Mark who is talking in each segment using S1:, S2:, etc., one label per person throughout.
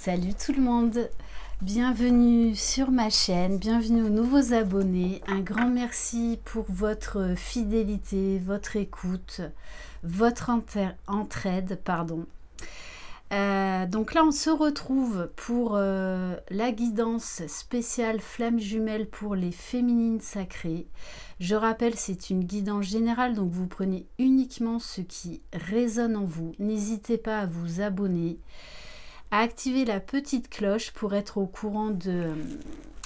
S1: Salut tout le monde, bienvenue sur ma chaîne, bienvenue aux nouveaux abonnés. Un grand merci pour votre fidélité, votre écoute, votre entraide, pardon. Donc là on se retrouve pour la guidance spéciale flamme jumelle pour les féminines sacrées. Je rappelle, c'est une guidance générale, donc vous prenez uniquement ce qui résonne en vous. N'hésitez pas à vous abonner, à activer la petite cloche pour être au courant de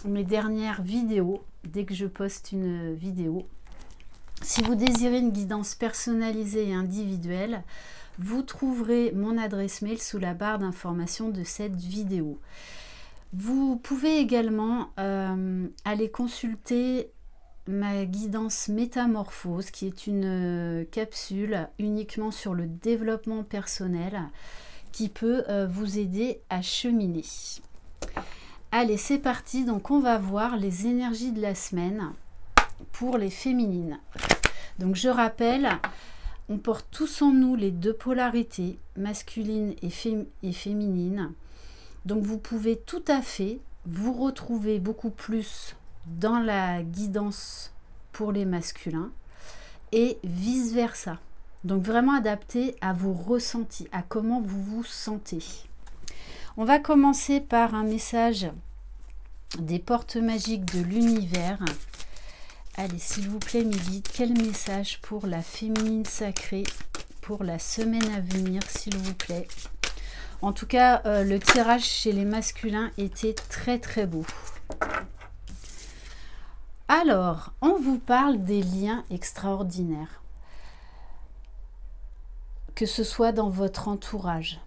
S1: mes dernières vidéos, dès que je poste une vidéo. Si vous désirez une guidance personnalisée et individuelle, vous trouverez mon adresse mail sous la barre d'information de cette vidéo. Vous pouvez également aller consulter ma guidance métamorphose, qui est une capsule uniquement sur le développement personnel, qui peut vous aider à cheminer. Allez, c'est parti. Donc on va voir les énergies de la semaine pour les féminines. Donc je rappelle, on porte tous en nous les deux polarités, masculine et féminine. Donc vous pouvez tout à fait vous retrouver beaucoup plus dans la guidance pour les masculins et vice versa. Donc vraiment adapté à vos ressentis, à comment vous vous sentez. On va commencer par un message des portes magiques de l'univers. Allez, s'il vous plaît, mes guides, quel message pour la féminine sacrée pour la semaine à venir, s'il vous plaît. En tout cas, le tirage chez les masculins était très très beau. Alors, on vous parle des liens extraordinaires. Que ce soit dans votre entourage,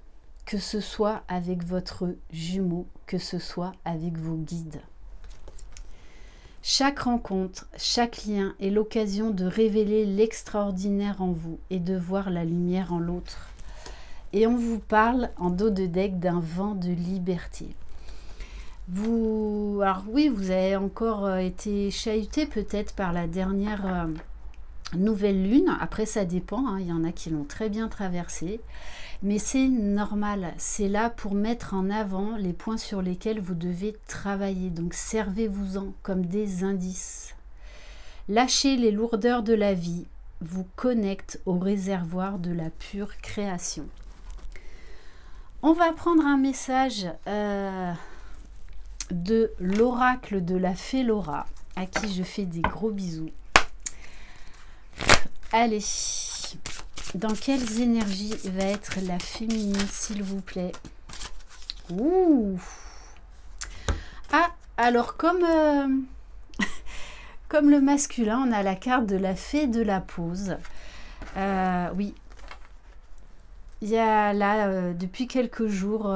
S1: que ce soit avec votre jumeau, que ce soit avec vos guides. Chaque rencontre, chaque lien est l'occasion de révéler l'extraordinaire en vous et de voir la lumière en l'autre. Et on vous parle en dos de deck d'un vent de liberté. Alors oui, vous avez encore été chahuté peut-être par la dernière nouvelle lune. Après, ça dépend, hein, il y en a qui l'ont très bien traversée. Mais c'est normal, c'est là pour mettre en avant les points sur lesquels vous devez travailler. Donc servez-vous-en comme des indices. Lâchez les lourdeurs de la vie, vous connecte au réservoir de la pure création. On va prendre un message de l'oracle de la fée Laura, à qui je fais des gros bisous. Allez, dans quelles énergies va être la féminine, s'il vous plaît? Ouh. Ah, alors comme le masculin, on a la carte de la fée de la pause. Oui, il y a là, depuis quelques jours,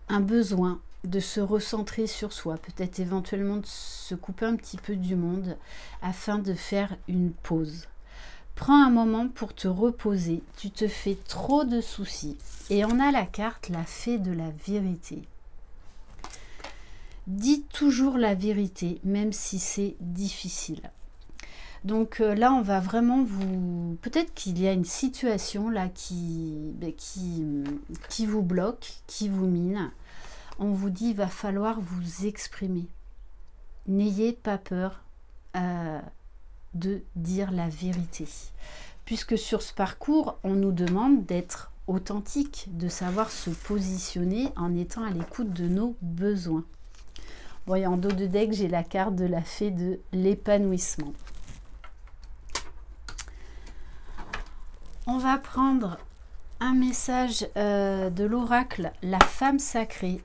S1: un besoin de se recentrer sur soi, peut-être éventuellement de se couper un petit peu du monde afin de faire une pause. Prends un moment pour te reposer, tu te fais trop de soucis. Et on a la carte, la fée de la vérité. Dis toujours la vérité, même si c'est difficile. Donc là, on va vraiment vous... Peut-être qu'il y a une situation là qui vous bloque, qui vous mine. On vous dit, il va falloir vous exprimer. N'ayez pas peur de dire la vérité. Puisque sur ce parcours, on nous demande d'être authentique, de savoir se positionner en étant à l'écoute de nos besoins. Bon, et en dos de deck, j'ai la carte de la fée de l'épanouissement. On va prendre un message de l'oracle, la femme sacrée.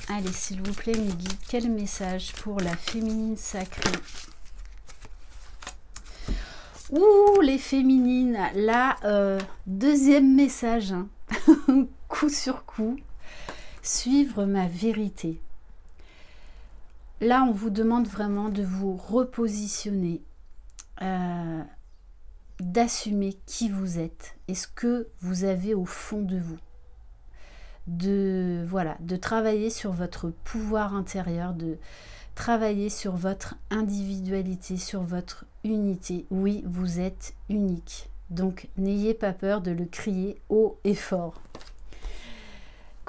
S1: Allez, s'il vous plaît, mes guides, quel message pour la féminine sacrée? Ouh, les féminines, là, deuxième message, hein. Coup sur coup, suivre ma vérité. Là, on vous demande vraiment de vous repositionner, d'assumer qui vous êtes et ce que vous avez au fond de vous. De travailler sur votre pouvoir intérieur, de travailler sur votre individualité, sur votre unité. Oui, vous êtes unique. Donc, n'ayez pas peur de le crier haut et fort.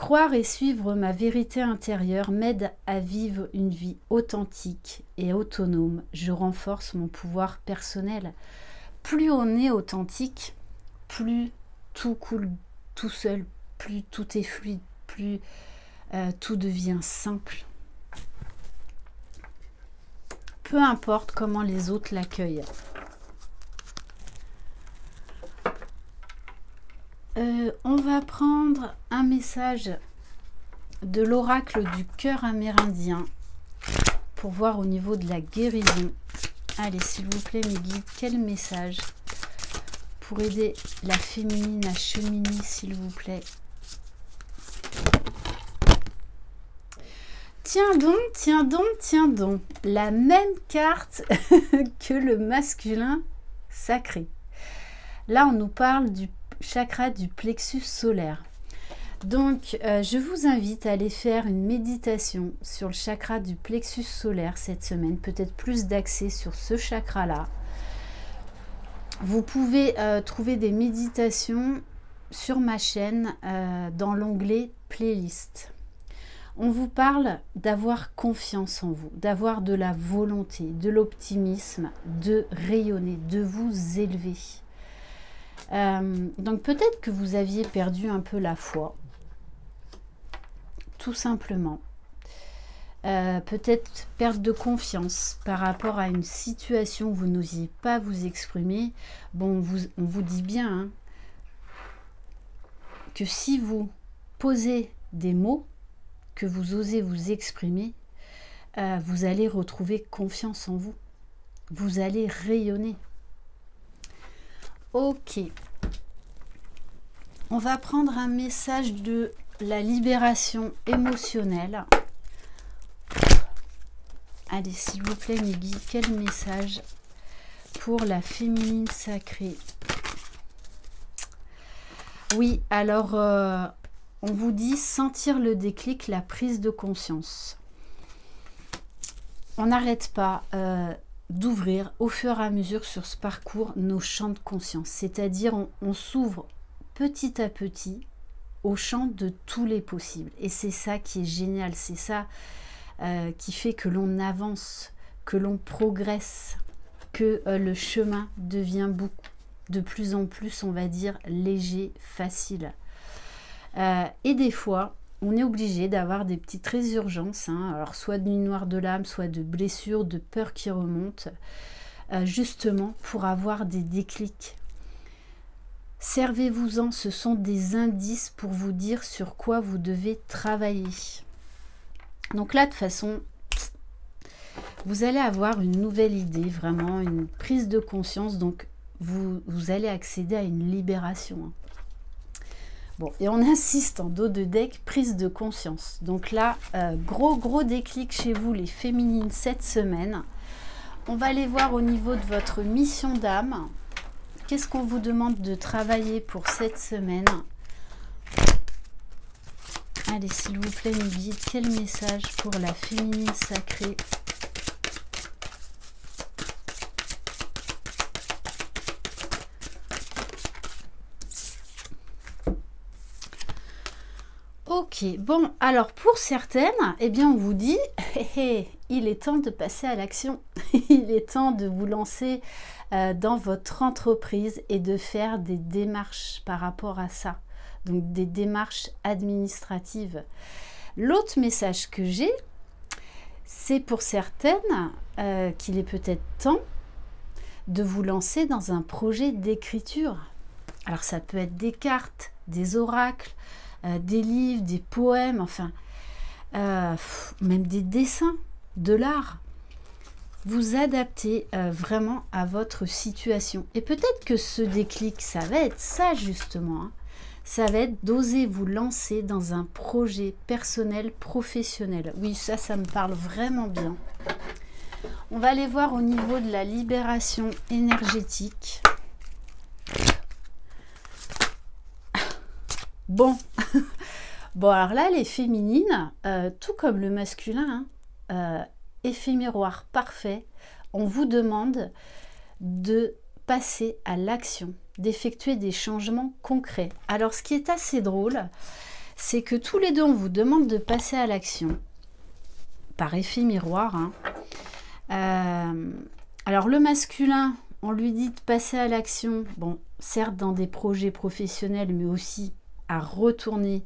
S1: Croire et suivre ma vérité intérieure m'aide à vivre une vie authentique et autonome. Je renforce mon pouvoir personnel. Plus on est authentique, plus tout coule tout seul, plus tout est fluide, plus tout devient simple. Peu importe comment les autres l'accueillent. On va prendre un message de l'oracle du cœur amérindien pour voir au niveau de la guérison. Allez, s'il vous plaît, mes guides, quel message pour aider la féminine à cheminer, s'il vous plaît. Tiens donc, tiens donc, tiens donc. La même carte que le masculin sacré. Là, on nous parle du chakra du plexus solaire. Donc, je vous invite à aller faire une méditation sur le chakra du plexus solaire cette semaine. Peut-être plus d'accès sur ce chakra-là. Vous pouvez trouver des méditations sur ma chaîne dans l'onglet playlist. On vous parle d'avoir confiance en vous, d'avoir de la volonté, de l'optimisme, de rayonner, de vous élever. Donc peut-être que vous aviez perdu un peu la foi, tout simplement. Peut-être perte de confiance par rapport à une situation où vous n'osiez pas vous exprimer. Bon, on vous dit bien hein, que si vous posez des mots, que vous osez vous exprimer, vous allez retrouver confiance en vous. Vous allez rayonner. Ok. On va prendre un message de la libération émotionnelle. Allez, s'il vous plaît, mes guides, quel message pour la féminine sacrée? Oui, alors, on vous dit sentir le déclic, la prise de conscience. On n'arrête pas d'ouvrir au fur et à mesure sur ce parcours nos champs de conscience. C'est-à-dire, on s'ouvre petit à petit au champ de tous les possibles. Et c'est ça qui est génial, c'est ça qui fait que l'on avance, que l'on progresse, que le chemin devient de plus en plus, on va dire, léger, facile. Et des fois, on est obligé d'avoir des petites résurgences, hein, alors soit de nuit noire de l'âme, soit de blessures, de peurs qui remontent, justement pour avoir des déclics. Servez-vous-en, ce sont des indices pour vous dire sur quoi vous devez travailler. Donc là, de toute façon, vous allez avoir une nouvelle idée, vraiment une prise de conscience, donc vous allez accéder à une libération. Hein. Bon, et on insiste en dos de deck, prise de conscience. Donc là, gros déclic chez vous, les féminines, cette semaine. On va aller voir au niveau de votre mission d'âme. Qu'est-ce qu'on vous demande de travailler pour cette semaine? Allez, s'il vous plaît, mes guides, quel message pour la féminine sacrée? Ok, bon, alors pour certaines, eh bien on vous dit, il est temps de passer à l'action. Il est temps de vous lancer dans votre entreprise et de faire des démarches par rapport à ça. Donc des démarches administratives. L'autre message que j'ai, c'est pour certaines qu'il est peut-être temps de vous lancer dans un projet d'écriture. Alors ça peut être des cartes, des oracles, des livres, des poèmes, enfin, même des dessins, de l'art. Vous adaptez vraiment à votre situation. Et peut-être que ce déclic, ça va être ça justement. Hein. Ça va être d'oser vous lancer dans un projet personnel, professionnel. Oui, ça me parle vraiment bien. On va aller voir au niveau de la libération énergétique. Bon, alors là, les féminines, tout comme le masculin, hein, éphéméroir parfait, on vous demande de passer à l'action, d'effectuer des changements concrets. Alors, ce qui est assez drôle, c'est que tous les deux, on vous demande de passer à l'action, par effet miroir. Hein. Alors le masculin, on lui dit de passer à l'action, bon, certes dans des projets professionnels, mais aussi à retourner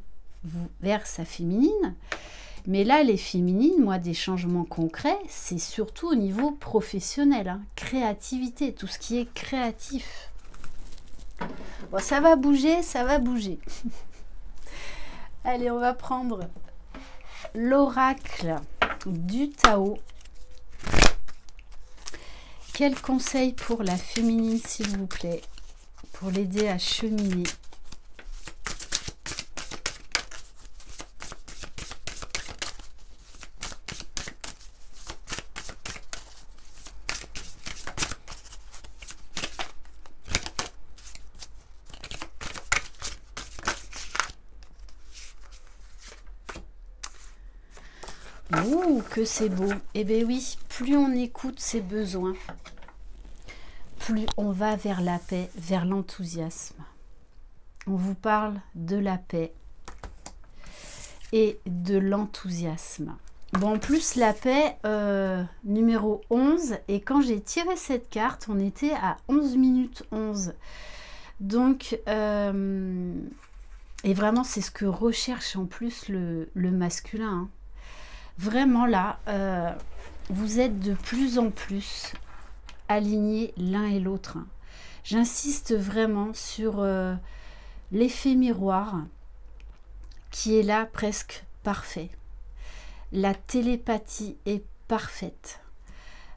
S1: vers sa féminine. Mais là, les féminines, moi, des changements concrets, c'est surtout au niveau professionnel, hein, créativité, tout ce qui est créatif. Bon, ça va bouger, ça va bouger. Allez, on va prendre l'oracle du Tao. Quel conseil pour la féminine, s'il vous plaît, pour l'aider à cheminer? Ouh, que c'est beau. Eh bien oui, plus on écoute ses besoins, plus on va vers la paix, vers l'enthousiasme. On vous parle de la paix et de l'enthousiasme. Bon, en plus, la paix, numéro 11, et quand j'ai tiré cette carte, on était à 11 minutes 11. Donc, et vraiment, c'est ce que recherche en plus le masculin, hein. Vraiment là, vous êtes de plus en plus alignés l'un et l'autre. J'insiste vraiment sur l'effet miroir qui est là presque parfait. La télépathie est parfaite.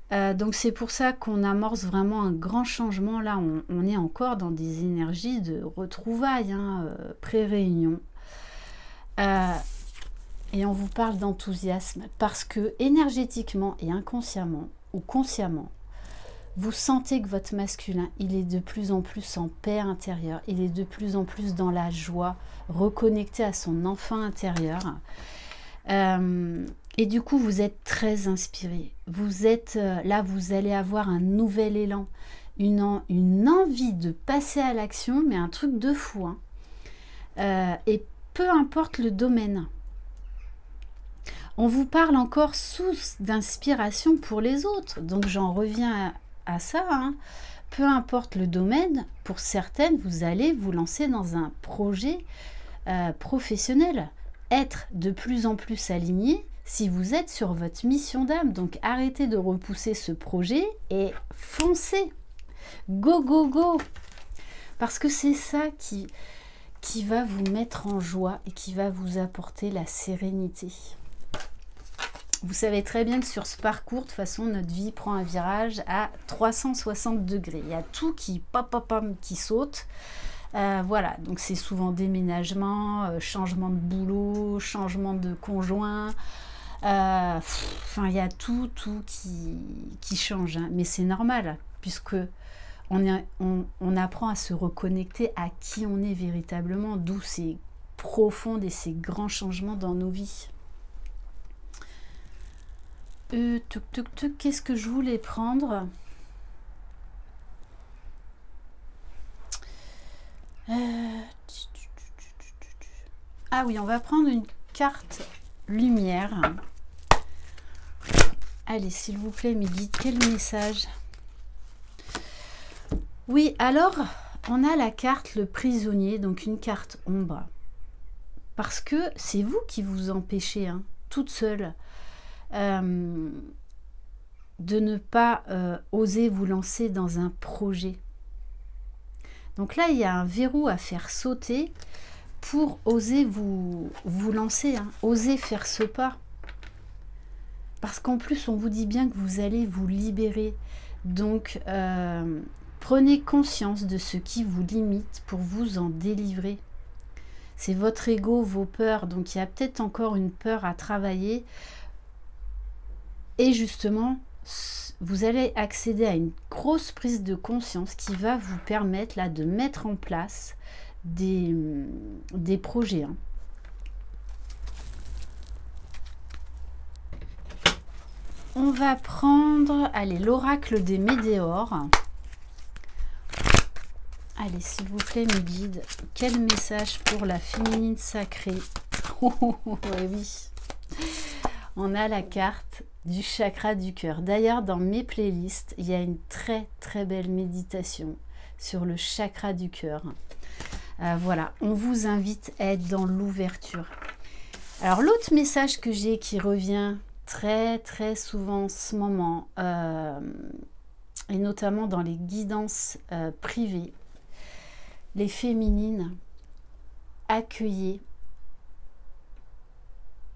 S1: Donc c'est pour ça qu'on amorce vraiment un grand changement. Là, on est encore dans des énergies de retrouvailles, hein, pré-réunion. Et on vous parle d'enthousiasme parce que énergétiquement et inconsciemment ou consciemment, vous sentez que votre masculin, il est de plus en plus en paix intérieure, il est de plus en plus dans la joie, reconnecté à son enfant intérieur. Et du coup, vous êtes très inspiré. Vous êtes là, vous allez avoir un nouvel élan, une envie de passer à l'action, mais un truc de fou. Hein. Et peu importe le domaine. On vous parle encore source d'inspiration pour les autres. Donc j'en reviens à ça. Hein. Peu importe le domaine, pour certaines, vous allez vous lancer dans un projet professionnel. Être de plus en plus aligné si vous êtes sur votre mission d'âme. Donc arrêtez de repousser ce projet et foncez. Go, go, go. Parce que c'est ça qui va vous mettre en joie et qui va vous apporter la sérénité. Vous savez très bien que sur ce parcours, de toute façon, notre vie prend un virage à 360 degrés. Il y a tout qui qui saute. Voilà, donc c'est souvent déménagement, changement de boulot, changement de conjoint. Enfin, il y a tout qui change. Hein. Mais c'est normal, puisque on apprend à se reconnecter à qui on est véritablement, d'où ces profonds et ces grands changements dans nos vies. Qu'est-ce que je voulais prendre? Ah oui, on va prendre une carte lumière. Allez, s'il vous plaît, mes guides, quel message? Oui, alors, on a la carte le prisonnier, donc une carte ombre. Parce que c'est vous qui vous empêchez, hein, toute seule, de ne pas oser vous lancer dans un projet. Donc là, il y a un verrou à faire sauter pour oser vous lancer, hein, oser faire ce pas. Parce qu'en plus, on vous dit bien que vous allez vous libérer. Donc, prenez conscience de ce qui vous limite pour vous en délivrer. C'est votre ego, vos peurs. Donc, il y a peut-être encore une peur à travailler. Et justement, vous allez accéder à une grosse prise de conscience qui va vous permettre là de mettre en place des projets. Hein. On va prendre, allez, l'oracle des météores. Allez, s'il vous plaît, mes guides, quel message pour la féminine sacrée? Oui, on a la carte du chakra du cœur. D'ailleurs, dans mes playlists, il y a une très très belle méditation sur le chakra du cœur. Voilà, on vous invite à être dans l'ouverture. Alors, l'autre message que j'ai qui revient très très souvent en ce moment, et notamment dans les guidances privées, les féminines, accueillez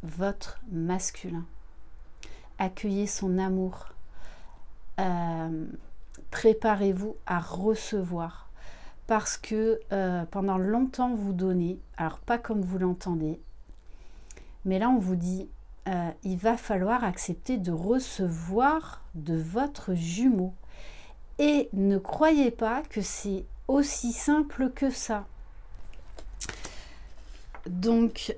S1: votre masculin, accueillez son amour, préparez-vous à recevoir, parce que pendant longtemps vous donnez, alors pas comme vous l'entendez, mais là on vous dit il va falloir accepter de recevoir de votre jumeau, et ne croyez pas que c'est aussi simple que ça. Donc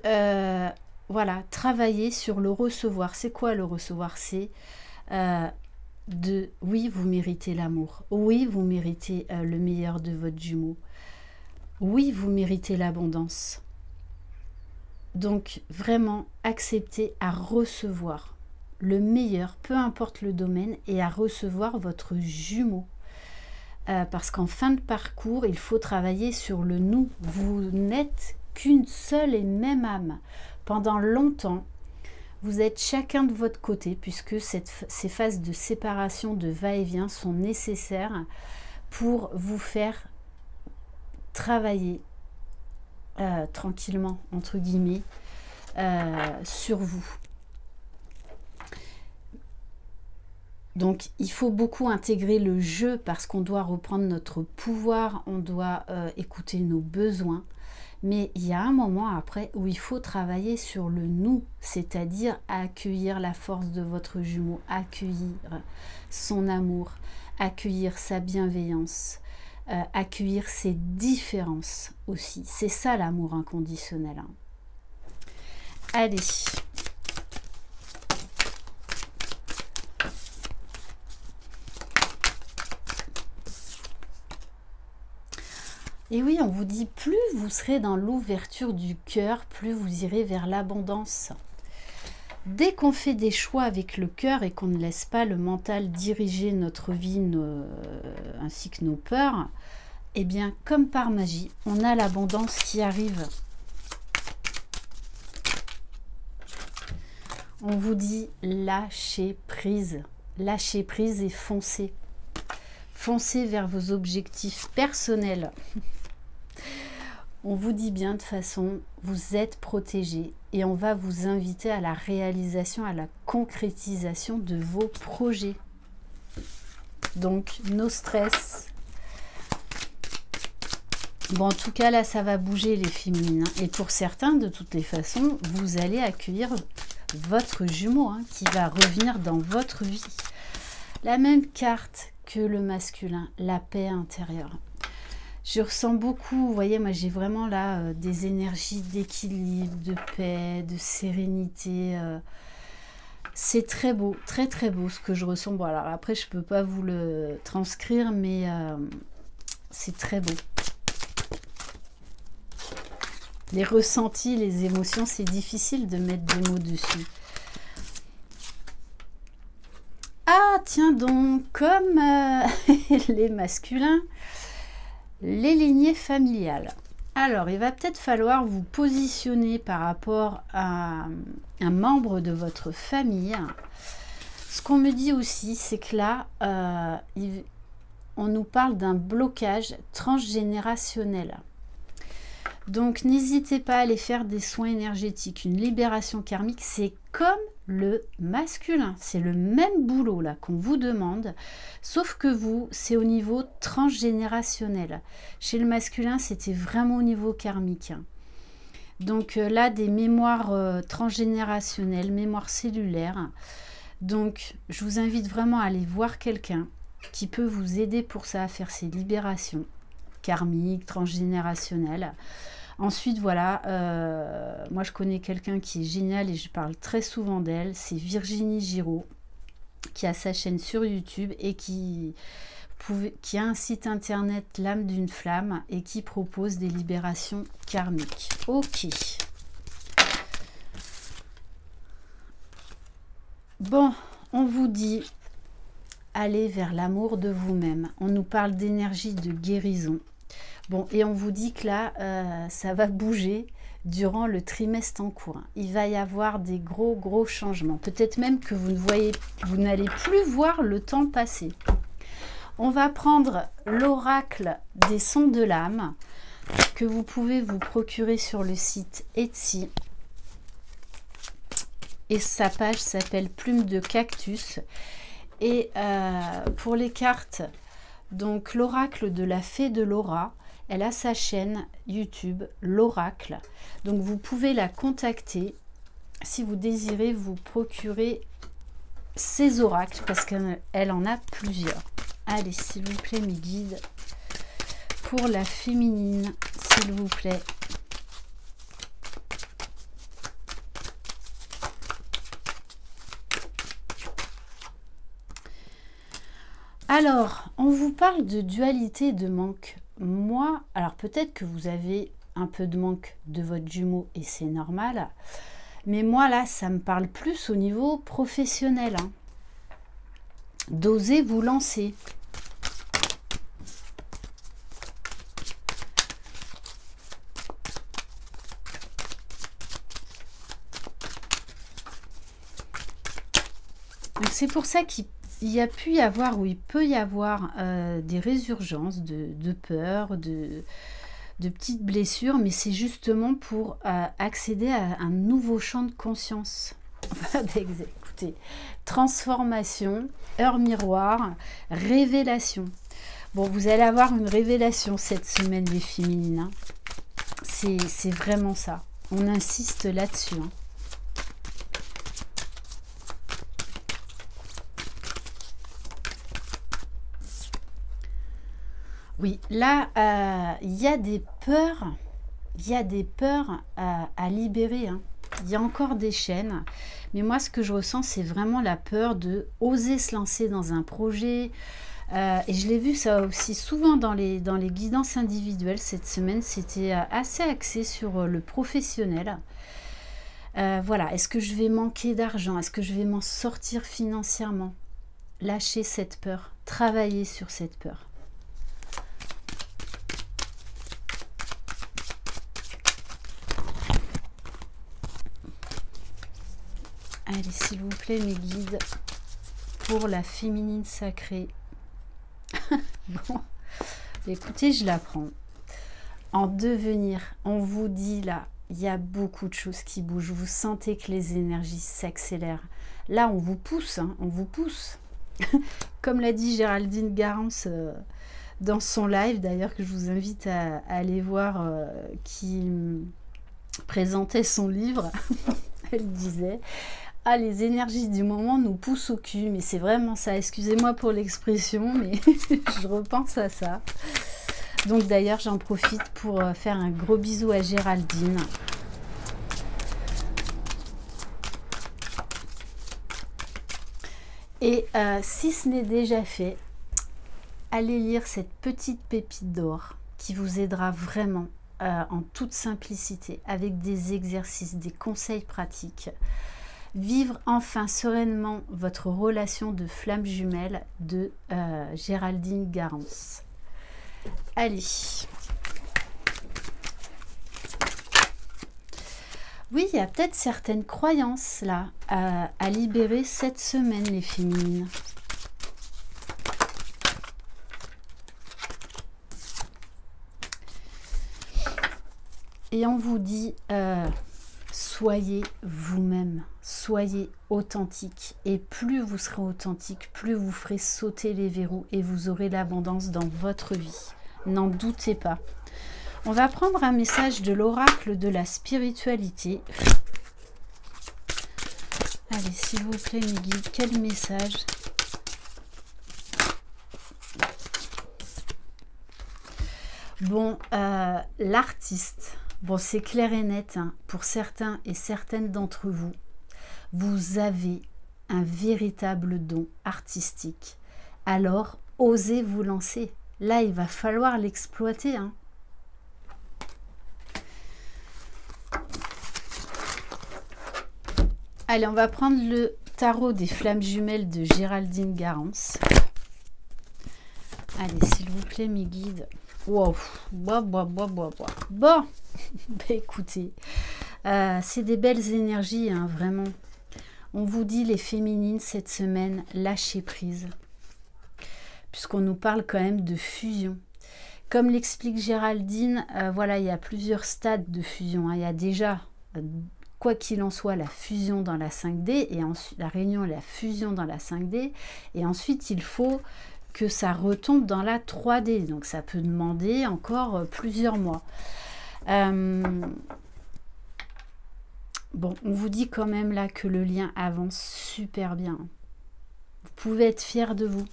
S1: voilà, travaillez sur le recevoir. C'est quoi le recevoir? C'est oui, vous méritez l'amour. Oui, vous méritez le meilleur de votre jumeau. Oui, vous méritez l'abondance. Donc vraiment, acceptez à recevoir le meilleur, peu importe le domaine, et à recevoir votre jumeau. Parce qu'en fin de parcours, il faut travailler sur le nous. Vous n'êtes qu'une seule et même âme. Pendant longtemps, vous êtes chacun de votre côté, puisque ces phases de séparation, de va-et-vient sont nécessaires pour vous faire travailler tranquillement, entre guillemets, sur vous. Donc, il faut beaucoup intégrer le jeu parce qu'on doit reprendre notre pouvoir, on doit écouter nos besoins. Mais il y a un moment après où il faut travailler sur le nous, c'est-à-dire accueillir la force de votre jumeau, accueillir son amour, accueillir sa bienveillance, accueillir ses différences aussi. C'est ça l'amour inconditionnel. Hein. Allez. Et oui, on vous dit, plus vous serez dans l'ouverture du cœur, plus vous irez vers l'abondance. Dès qu'on fait des choix avec le cœur et qu'on ne laisse pas le mental diriger notre vie ainsi que nos peurs, eh bien, comme par magie, on a l'abondance qui arrive. On vous dit, lâchez prise et foncez. Foncez vers vos objectifs personnels. On vous dit bien de façon, vous êtes protégé et on va vous inviter à la réalisation, à la concrétisation de vos projets. Donc, no stress. Bon, en tout cas, là, ça va bouger les féminines. Hein. Et pour certains, de toutes les façons, vous allez accueillir votre jumeau hein, qui va revenir dans votre vie. La même carte que le masculin, la paix intérieure. Je ressens beaucoup, vous voyez, moi j'ai vraiment là des énergies d'équilibre, de paix, de sérénité. C'est très beau, très très beau ce que je ressens. Bon, alors après je peux pas vous le transcrire, mais c'est très beau. Les ressentis, les émotions, c'est difficile de mettre des mots dessus. Ah, tiens donc, comme les masculins, les lignées familiales. Alors, il va peut-être falloir vous positionner par rapport à un membre de votre famille. Ce qu'on me dit aussi, c'est que là, on nous parle d'un blocage transgénérationnel. Donc, n'hésitez pas à aller faire des soins énergétiques. Une libération karmique, c'est comme le masculin. C'est le même boulot là qu'on vous demande, sauf que vous, c'est au niveau transgénérationnel. Chez le masculin, c'était vraiment au niveau karmique. Donc là, des mémoires transgénérationnelles, mémoires cellulaires. Donc, je vous invite vraiment à aller voir quelqu'un qui peut vous aider pour ça, à faire ces libérations karmiques, transgénérationnelles. Ensuite, voilà, moi je connais quelqu'un qui est génial et je parle très souvent d'elle, c'est Virginie Giraud, qui a sa chaîne sur YouTube et qui, vous qui a un site internet l'âme d'une flamme et qui propose des libérations karmiques. Ok. Bon, on vous dit, allez vers l'amour de vous-même. On nous parle d'énergie de guérison. Bon, et on vous dit que là, ça va bouger durant le trimestre en cours. Il va y avoir des gros changements. Peut-être même que vous n'allez plus voir le temps passer. On va prendre l'oracle des sons de l'âme que vous pouvez vous procurer sur le site Etsy. Et sa page s'appelle Plume de Cactus. Et pour les cartes, donc l'oracle de la fée de Laura, elle a sa chaîne YouTube, l'oracle. Donc vous pouvez la contacter si vous désirez vous procurer ces oracles, parce qu'elle en a plusieurs. Allez, s'il vous plaît, mes guides, pour la féminine, s'il vous plaît. Alors, on vous parle de dualité et de manque. Moi, alors peut-être que vous avez un peu de manque de votre jumeau et c'est normal. Mais moi, là, ça me parle plus au niveau professionnel. Hein. D'oser vous lancer. C'est pour ça qu'il y a pu y avoir, ou il peut y avoir des résurgences de peur, de petites blessures, mais c'est justement pour accéder à un nouveau champ de conscience. Écoutez, transformation, heure miroir, révélation. Bon, vous allez avoir une révélation cette semaine, les féminines. Hein. C'est vraiment ça. On insiste là-dessus. Hein. Oui, là, il y a des peurs, à libérer. Hein. Il y a encore des chaînes, mais moi, ce que je ressens, c'est vraiment la peur de oser se lancer dans un projet. Et je l'ai vu ça aussi souvent dans les guidances individuelles cette semaine. C'était assez axé sur le professionnel. Voilà, est-ce que je vais manquer d'argent? Est-ce que je vais m'en sortir financièrement? Lâcher cette peur, travailler sur cette peur. Allez, s'il vous plaît, mes guides, pour la féminine sacrée. Bon, écoutez, je la prends. En devenir, on vous dit là, il y a beaucoup de choses qui bougent. Vous sentez que les énergies s'accélèrent. Là, on vous pousse, hein, on vous pousse. Comme l'a dit Géraldine Garance dans son live, d'ailleurs, que je vous invite à aller voir, qui présentait son livre. Elle disait... Ah, les énergies du moment nous poussent au cul, mais c'est vraiment ça. Excusez-moi pour l'expression, mais je repense à ça. Donc d'ailleurs, j'en profite pour faire un gros bisou à Géraldine. Et si ce n'est déjà fait, allez lire cette petite pépite d'or qui vous aidera vraiment en toute simplicité, avec des exercices, des conseils pratiques. Vivre enfin sereinement votre relation de flamme jumelle de Géraldine Garance. Allez. Oui, il y a peut-être certaines croyances là à libérer cette semaine, les féminines. Et on vous dit... soyez vous-même, soyez authentique. Et plus vous serez authentique, plus vous ferez sauter les verrous et vous aurez l'abondance dans votre vie. N'en doutez pas. On va prendre un message de l'oracle de la spiritualité. Allez, s'il vous plaît, mes guides, quel message? Bon, l'artiste... Bon, c'est clair et net, hein, pour certains et certaines d'entre vous, vous avez un véritable don artistique. Alors, osez vous lancer. Là, il va falloir l'exploiter, hein. Allez, on va prendre le tarot des flammes jumelles de Géraldine Garance. Allez, s'il vous plaît, mes guides. Wow. Bon, bah, écoutez, c'est des belles énergies, hein, vraiment. On vous dit, les féminines, cette semaine, lâchez prise. Puisqu'on nous parle quand même de fusion. Comme l'explique Géraldine, voilà, il y a plusieurs stades de fusion, hein. Il y a déjà, quoi qu'il en soit, la fusion dans la 5D, et ensuite la réunion et la fusion dans la 5D, et ensuite il faut que ça retombe dans la 3D, donc ça peut demander encore plusieurs mois. Bon, on vous dit quand même là que le lien avance super bien. Vous pouvez être fiers de vous.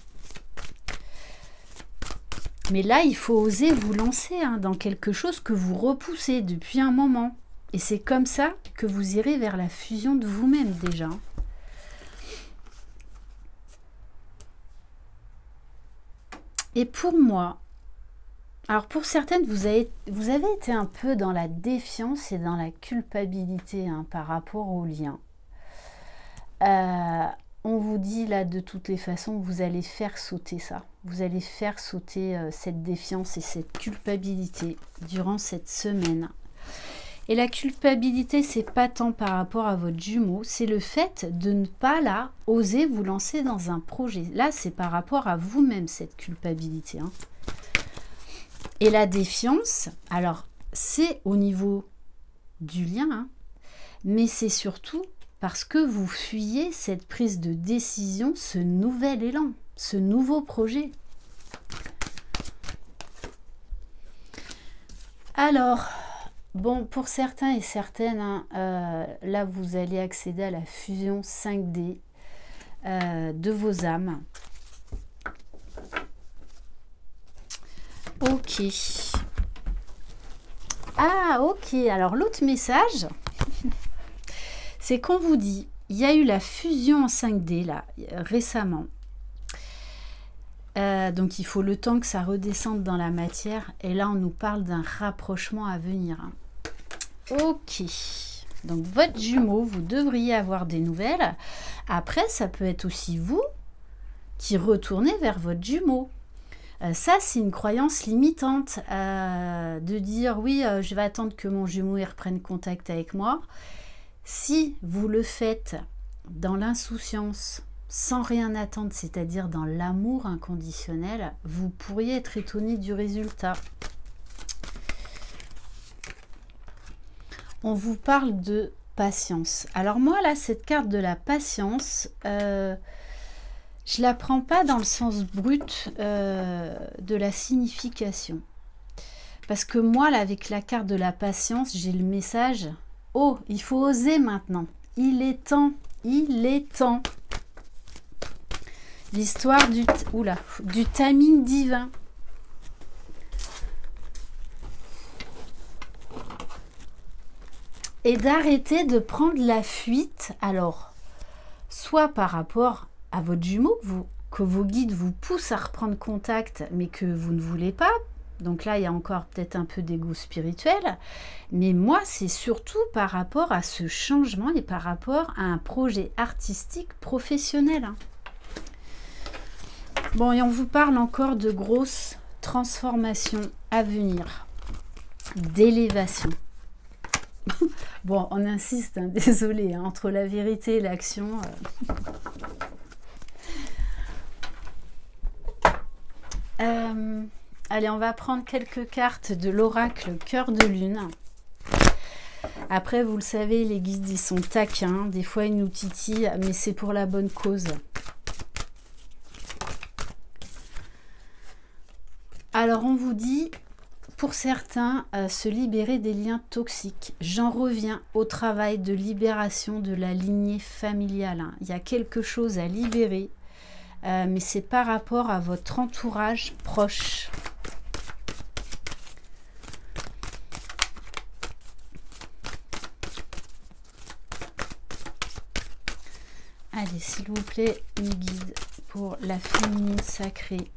S1: Mais là, il faut oser vous lancer, hein, dans quelque chose que vous repoussez depuis un moment. Et c'est comme ça que vous irez vers la fusion de vous-même déjà. Et pour moi, alors pour certaines, vous avez été un peu dans la défiance et dans la culpabilité, hein, par rapport au lien. On vous dit là, de toutes les façons, vous allez faire sauter ça. Vous allez faire sauter cette défiance et cette culpabilité durant cette semaine. Et la culpabilité, c'est pas tant par rapport à votre jumeau, c'est le fait de ne pas là oser vous lancer dans un projet. Là, c'est par rapport à vous-même, cette culpabilité, hein. Et la défiance, alors c'est au niveau du lien, hein, mais c'est surtout parce que vous fuyez cette prise de décision, ce nouvel élan, ce nouveau projet. Alors, bon, pour certains et certaines, hein, là vous allez accéder à la fusion 5D de vos âmes. Ok. Ah, ok. Alors, l'autre message, c'est qu'on vous dit, il y a eu la fusion en 5D, là, récemment. Donc, il faut le temps que ça redescende dans la matière. Et là, on nous parle d'un rapprochement à venir, hein. Ok. Donc, votre jumeau, vous devriez avoir des nouvelles. Après, ça peut être aussi vous qui retournez vers votre jumeau. Ça, c'est une croyance limitante, de dire oui, je vais attendre que mon jumeau il reprenne contact avec moi. Si vous le faites dans l'insouciance, sans rien attendre, c'est-à-dire dans l'amour inconditionnel, vous pourriez être étonné du résultat. On vous parle de patience. Alors moi, là, cette carte de la patience, je la prends pas dans le sens brut de la signification. Parce que moi, là, avec la carte de la patience, j'ai le message « Oh, il faut oser maintenant. Il est temps. Il est temps. » L'histoire du timing divin. Et d'arrêter de prendre la fuite. Alors, soit par rapport à votre jumeau, que vos guides vous poussent à reprendre contact, mais que vous ne voulez pas. Donc là, il y a encore peut-être un peu d'ego spirituel. Mais moi, c'est surtout par rapport à ce changement et par rapport à un projet artistique professionnel, hein. Bon, et on vous parle encore de grosses transformations à venir, d'élévation. Bon, on insiste, hein, désolé, hein, entre la vérité et l'action. Allez, on va prendre quelques cartes de l'oracle Cœur de Lune. Après, vous le savez, les guides, ils sont taquins. Des fois, ils nous titillent, mais c'est pour la bonne cause. Alors, on vous dit, pour certains, se libérer des liens toxiques. J'en reviens au travail de libération de la lignée familiale, hein. Il y a quelque chose à libérer, mais c'est par rapport à votre entourage proche. Allez, s'il vous plaît, une guide pour la féminine sacrée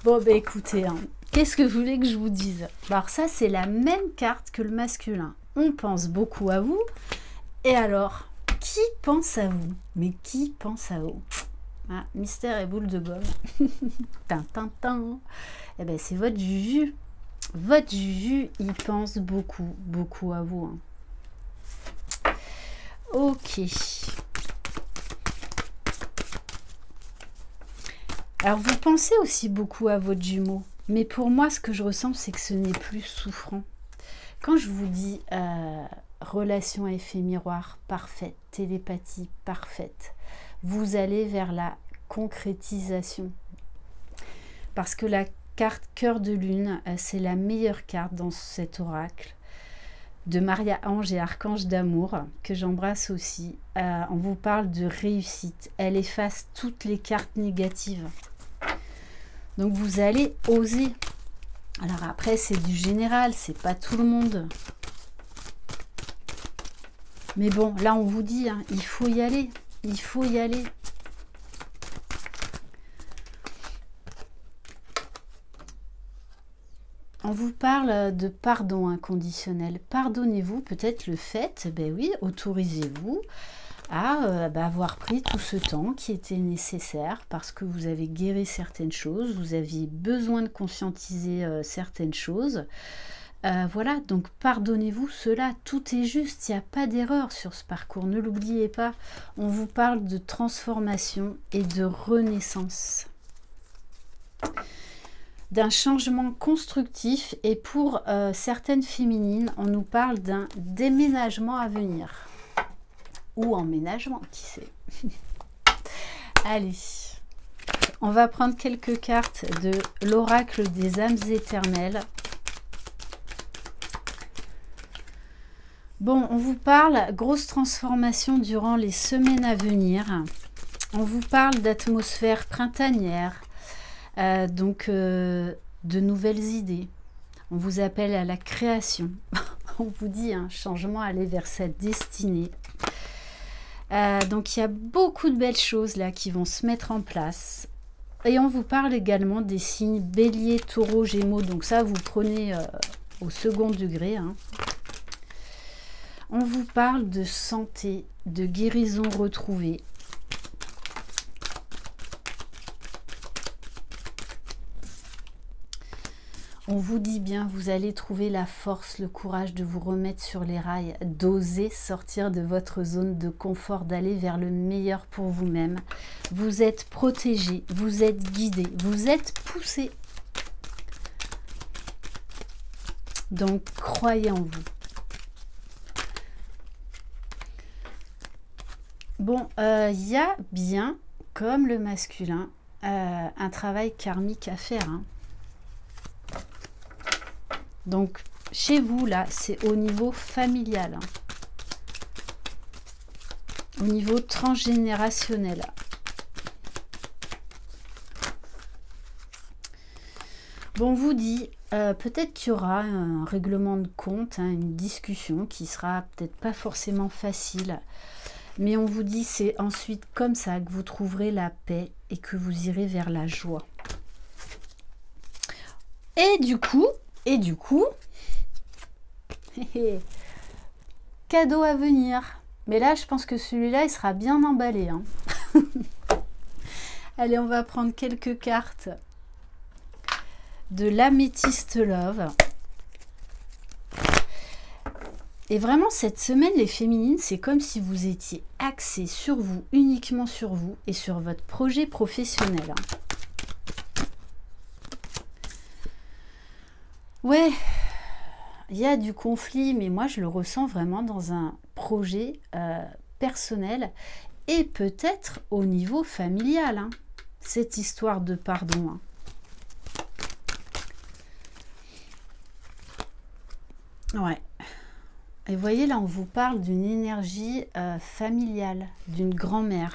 S1: Bon, bah écoutez, hein, qu'est-ce que vous voulez que je vous dise? Alors ça, c'est la même carte que le masculin. On pense beaucoup à vous. Et alors, qui pense à vous? Mais qui pense à vous? Ah, mystère et boule de gomme. Tintin. Eh ben, c'est votre Juju. Votre Juju, il pense beaucoup, beaucoup à vous. Hein. Ok. Alors, vous pensez aussi beaucoup à votre jumeau. Mais pour moi, ce que je ressens, c'est que ce n'est plus souffrant. Quand je vous dis relation à effet miroir parfaite, télépathie parfaite, vous allez vers la concrétisation. Parce que la carte cœur de lune, c'est la meilleure carte dans cet oracle de Maria Ange et Archange d'amour, que j'embrasse aussi. On vous parle de réussite. Elle efface toutes les cartes négatives. Donc vous allez oser. Alors après, c'est du général, c'est pas tout le monde. Mais bon, là on vous dit, hein, il faut y aller. Il faut y aller. On vous parle de pardon inconditionnel. Pardonnez-vous, peut-être le fait, ben oui, autorisez-vous à avoir pris tout ce temps qui était nécessaire parce que vous avez guéri certaines choses, vous aviez besoin de conscientiser certaines choses. Voilà, donc pardonnez-vous cela, tout est juste, il n'y a pas d'erreur sur ce parcours, ne l'oubliez pas. On vous parle de transformation et de renaissance. D'un changement constructif et pour certaines féminines, on nous parle d'un déménagement à venir. Ou emménagement, qui sait. Allez, on va prendre quelques cartes de l'oracle des âmes éternelles. Bon, on vous parle grosse transformation durant les semaines à venir. On vous parle d'atmosphère printanière, de nouvelles idées. On vous appelle à la création. On vous dit un changement, aller vers sa destinée. Donc il y a beaucoup de belles choses là qui vont se mettre en place. Et on vous parle également des signes bélier, taureau, gémeaux. Donc ça, vous prenez au second degré. Hein. On vous parle de santé, de guérison retrouvée. On vous dit bien, vous allez trouver la force, le courage de vous remettre sur les rails, d'oser sortir de votre zone de confort, d'aller vers le meilleur pour vous-même. Vous êtes protégé, vous êtes guidé, vous êtes poussé. Donc, croyez en vous. Bon, y a bien, comme le masculin, un travail karmique à faire, hein. Donc, chez vous, là, c'est au niveau familial. Hein. Au niveau transgénérationnel. Bon, on vous dit, peut-être qu'il y aura un règlement de compte, hein, une discussion qui sera peut-être pas forcément facile. Mais on vous dit, c'est ensuite comme ça que vous trouverez la paix et que vous irez vers la joie. Et du coup, cadeau à venir. Mais là, je pense que celui-là, il sera bien emballé. Hein. Allez, on va prendre quelques cartes de l'améthyste love. Et vraiment, cette semaine, les féminines, c'est comme si vous étiez axées sur vous, uniquement sur vous et sur votre projet professionnel. Hein. Ouais, il y a du conflit, mais moi je le ressens vraiment dans un projet personnel et peut-être au niveau familial, hein, cette histoire de pardon. Hein. Ouais. Et vous voyez, là, on vous parle d'une énergie familiale, d'une grand-mère.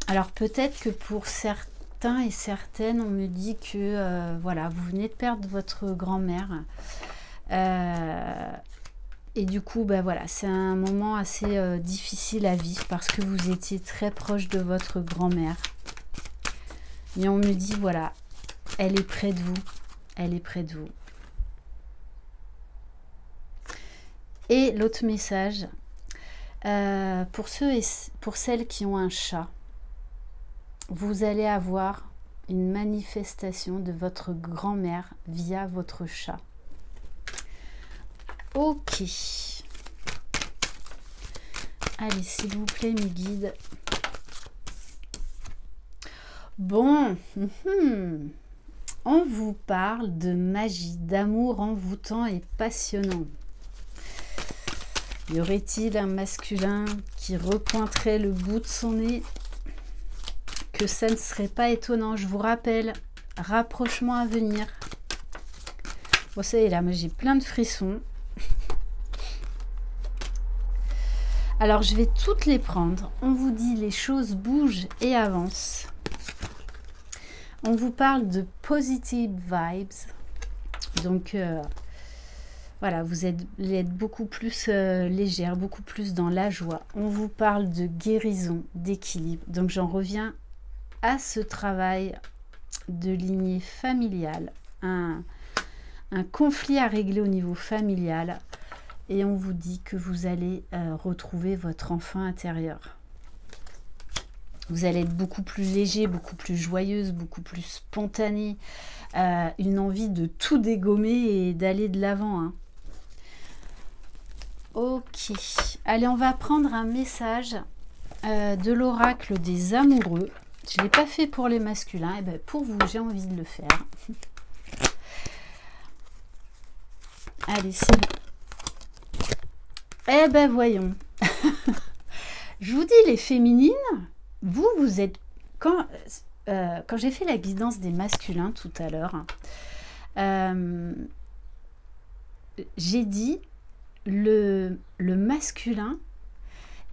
S1: Alors peut-être que pour certains et certaines, on me dit que voilà, vous venez de perdre votre grand-mère et du coup voilà, c'est un moment assez difficile à vivre parce que vous étiez très proche de votre grand-mère Et on me dit, voilà, elle est près de vous. Elle est près de vous. Et l'autre message, pour ceux et pour celles qui ont un chat, vous allez avoir une manifestation de votre grand-mère via votre chat. Ok. Allez, s'il vous plaît, mes guides. Bon, on vous parle de magie, d'amour envoûtant et passionnant. Y aurait-il un masculin qui repointerait le bout de son nez? Que ça ne serait pas étonnant. Je vous rappelle, rapprochement à venir. Bon, ça y est, là, moi j'ai plein de frissons. Alors, je vais toutes les prendre. On vous dit les choses bougent et avancent. On vous parle de positive vibes. Donc, voilà, vous êtes beaucoup plus légère, beaucoup plus dans la joie. On vous parle de guérison, d'équilibre. Donc, j'en reviens à ce travail de lignée familiale. Un conflit à régler au niveau familial. Et on vous dit que vous allez retrouver votre enfant intérieur. Vous allez être beaucoup plus léger, beaucoup plus joyeuse, beaucoup plus spontanée. Une envie de tout dégommer et d'aller de l'avant. Hein. Ok. Allez, on va prendre un message de l'oracle des amoureux. Je ne l'ai pas fait pour les masculins. Et bien pour vous, j'ai envie de le faire. Allez, c'est bon. Eh ben voyons. Je vous dis, les féminines, vous êtes... Quand j'ai fait la guidance des masculins tout à l'heure, j'ai dit le masculin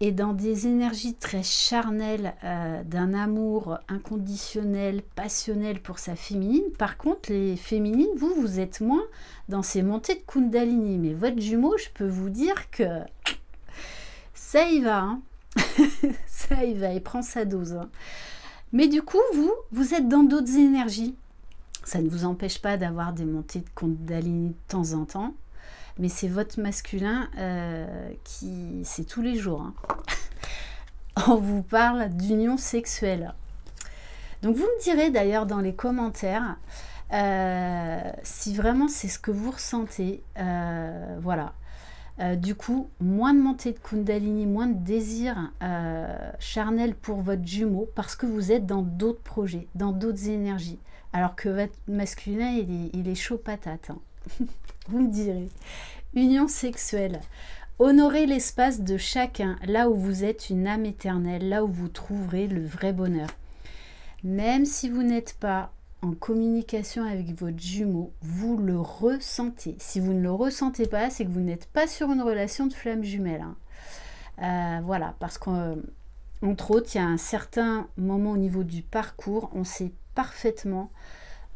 S1: est dans des énergies très charnelles, d'un amour inconditionnel, passionnel pour sa féminine. Par contre, les féminines, vous êtes moins dans ces montées de Kundalini. Mais votre jumeau, je peux vous dire que ça y va. Hein. Ça y va, il prend sa dose. Hein. Mais du coup, vous êtes dans d'autres énergies. Ça ne vous empêche pas d'avoir des montées de Kundalini de temps en temps. Mais c'est votre masculin qui... C'est tous les jours. Hein. On vous parle d'union sexuelle. Donc vous me direz d'ailleurs dans les commentaires si vraiment c'est ce que vous ressentez. Voilà. Du coup, moins de montée de Kundalini, moins de désir charnel pour votre jumeau parce que vous êtes dans d'autres projets, dans d'autres énergies. Alors que votre masculin, il est chaud patate. Hein. Vous me direz. Union sexuelle. Honorez l'espace de chacun, là où vous êtes une âme éternelle, là où vous trouverez le vrai bonheur. Même si vous n'êtes pas en communication avec votre jumeau, vous le ressentez. Si vous ne le ressentez pas, c'est que vous n'êtes pas sur une relation de flamme jumelle. Hein. Voilà, parce qu'entre autres, il y a un certain moment au niveau du parcours, on sait parfaitement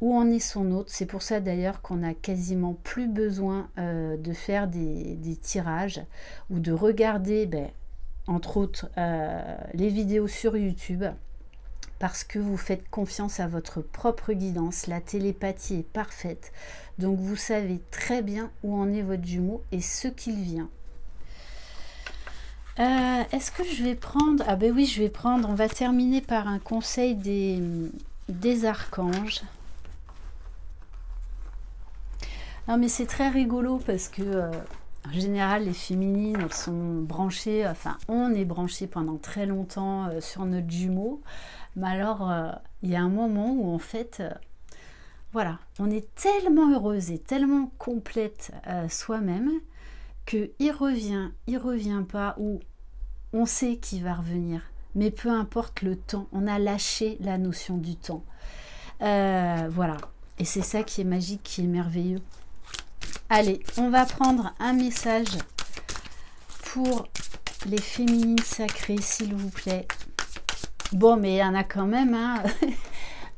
S1: où en est son autre. C'est pour ça d'ailleurs qu'on n'a quasiment plus besoin de faire des tirages ou de regarder, entre autres, les vidéos sur YouTube, parce que vous faites confiance à votre propre guidance. La télépathie est parfaite, donc vous savez très bien où en est votre jumeau et ce qu'il vient. Est-ce que je vais prendre... Ah ben oui, je vais prendre... On va terminer par un conseil des archanges. Non mais c'est très rigolo parce que en général les féminines elles sont branchées, enfin on est branché pendant très longtemps sur notre jumeau, mais alors il y a un moment où en fait voilà, on est tellement heureuse et tellement complète soi-même que il revient pas, ou on sait qu'il va revenir, mais peu importe le temps, on a lâché la notion du temps. Voilà, et c'est ça qui est magique, qui est merveilleux. Allez, on va prendre un message pour les féminines sacrées, s'il vous plaît. Bon, mais il y en a quand même, hein.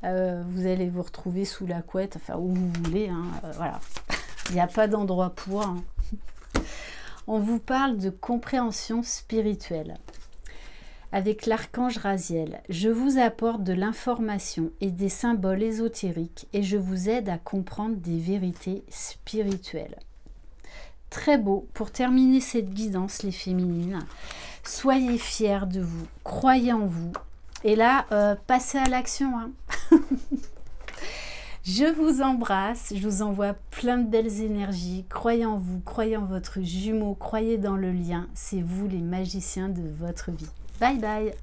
S1: Vous allez vous retrouver sous la couette, enfin où vous voulez, hein. Voilà. Il n'y a pas d'endroit pour. Hein. On vous parle de compréhension spirituelle. avec l'archange Raziel. Je vous apporte de l'information et des symboles ésotériques et je vous aide à comprendre des vérités spirituelles. Très beau. Pour terminer cette guidance, les féminines, soyez fiers de vous, croyez en vous. Et là, passez à l'action, hein. Je vous embrasse, je vous envoie plein de belles énergies. Croyez en vous, croyez en votre jumeau, croyez dans le lien. C'est vous les magiciens de votre vie. Bye bye.